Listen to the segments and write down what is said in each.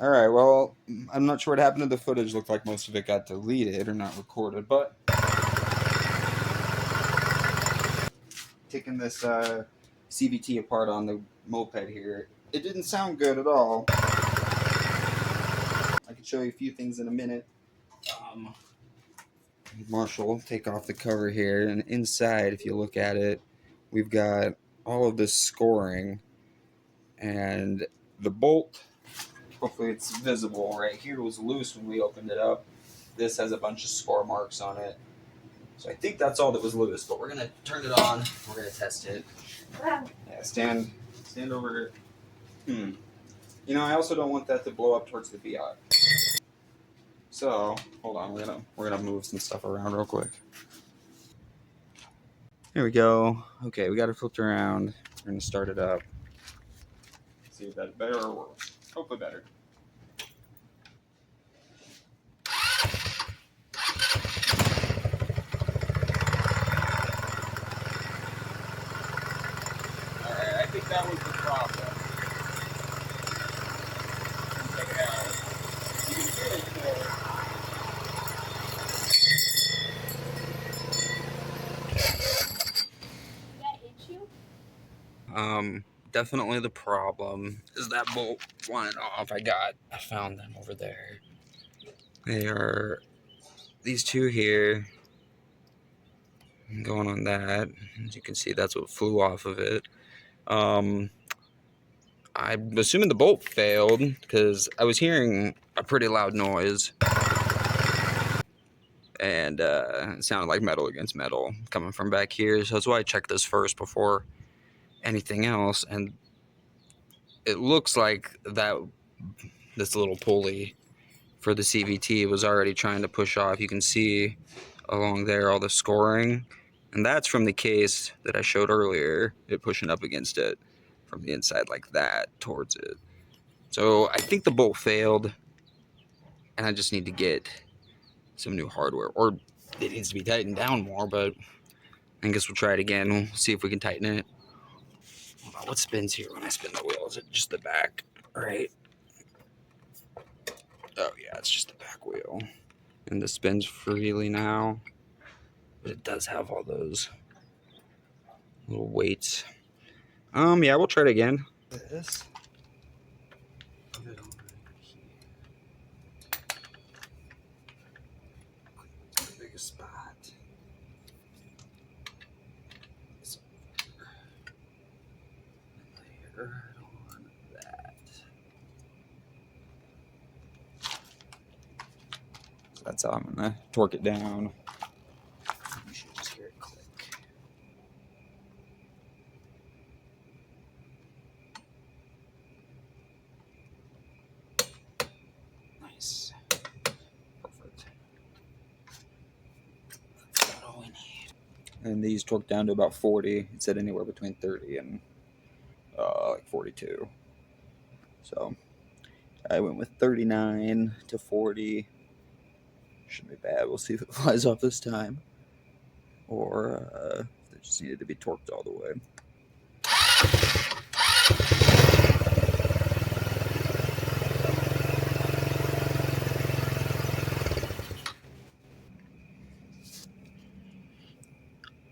All right, well, I'm not sure what happened to the footage. Looked like most of it got deleted or not recorded, but taking this CVT apart on the moped here, it didn't sound good at all. I can show you a few things in a minute. Marshall, take off the cover here, and inside, if you look at it, we've got all of this scoring, and the bolt, hopefully it's visible right here, was loose when we opened it up. This has a bunch of score marks on it. So I think that's all that was loose, but we're going to turn it on. We're going to test it. Yeah, stand over here. You know, I also don't want that to blow up towards the VI. So, hold on, we're gonna move some stuff around real quick. Here we go. Okay, we got it flipped around. We're gonna start it up. See if that's better or worse. Hopefully better. Alright, I think that was the problem. Check it out. You can hear it there. Did that hit you? Definitely the problem is that bolt flying off. I found them over there. They are these two here. Going on that. As you can see, that's what flew off of it. I'm assuming the bolt failed because I was hearing a pretty loud noise. And it sounded like metal against metal coming from back here. So that's why I checked this first before anything else. And it looks like this little pulley for the CVT was already trying to push off. You can see along there all the scoring. And that's from the case that I showed earlier, it pushing up against it from the inside like that towards it. So I think the bolt failed, and I just need to get some new hardware, or it needs to be tightened down more, but I guess we'll try it again. We'll see if we can tighten it. Hold on, what spins here when I spin the wheel? Is it just the back? Right. Oh yeah, it's just the back wheel. And this spins freely now. But it does have all those little weights. Yeah, we'll try it again. This. Put it over here. The biggest spot. Layer on that. So that's how I'm gonna torque it down. You should just hear it click. Nice. Perfect. That's about all we need. And these torque down to about 40. It said anywhere between 30 and like 42. So I went with 39 to 40. Shouldn't be bad. We'll see if it flies off this time, or if it just needed to be torqued all the way.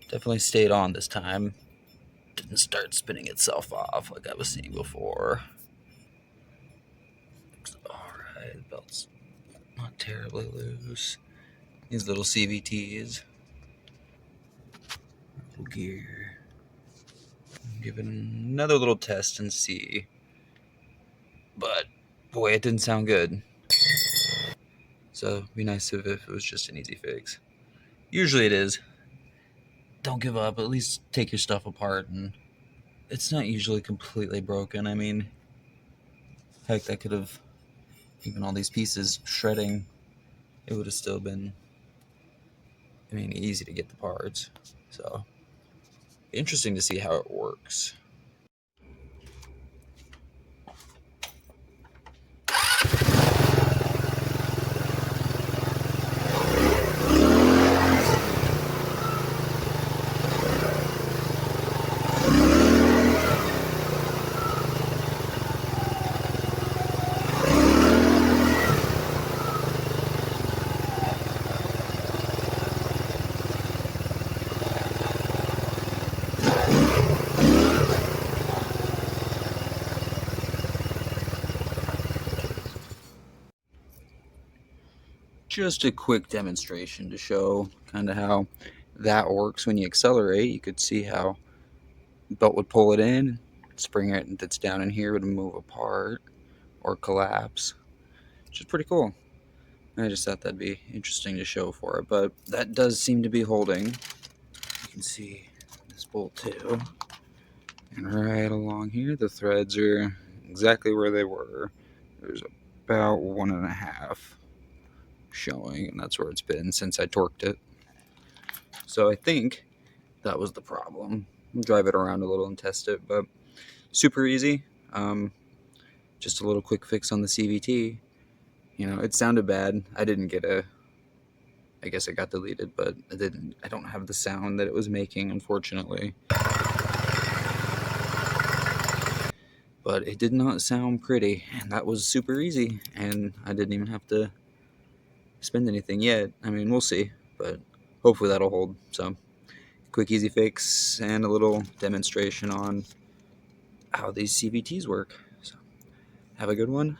Definitely stayed on this time. Didn't start spinning itself off like I was seeing before. Alright, the belt's not terribly loose. These little CVTs. Gear. Give it another little test and see. But boy, it didn't sound good. So it'd be nice if it was just an easy fix. Usually it is. Don't give up. At least take your stuff apart, and it's not usually completely broken. I mean, heck, that could have, even all these pieces shredding, it would have still been, I mean, easy to get the parts. So interesting to see how it works. just a quick demonstration to show kind of how that works when you accelerate. You could see how the belt would pull it in, spring it that's down in here would move apart or collapse, which is pretty cool. I just thought that'd be interesting to show for it, but that does seem to be holding. You can see this bolt too. And right along here, the threads are exactly where they were. There's about 1.5 showing, and that's where it's been since I torqued it. So I think that was the problem. I'll drive it around a little and test it, but super easy. Just a little quick fix on the CVT. You know, it sounded bad. I didn't get I guess it got deleted, but I don't have the sound that it was making, unfortunately. But it did not sound pretty, and that was super easy, and I didn't even have to spend anything yet. I mean, we'll see, but hopefully that'll hold. So, quick, easy fix, and a little demonstration on how these CVTs work. So, have a good one.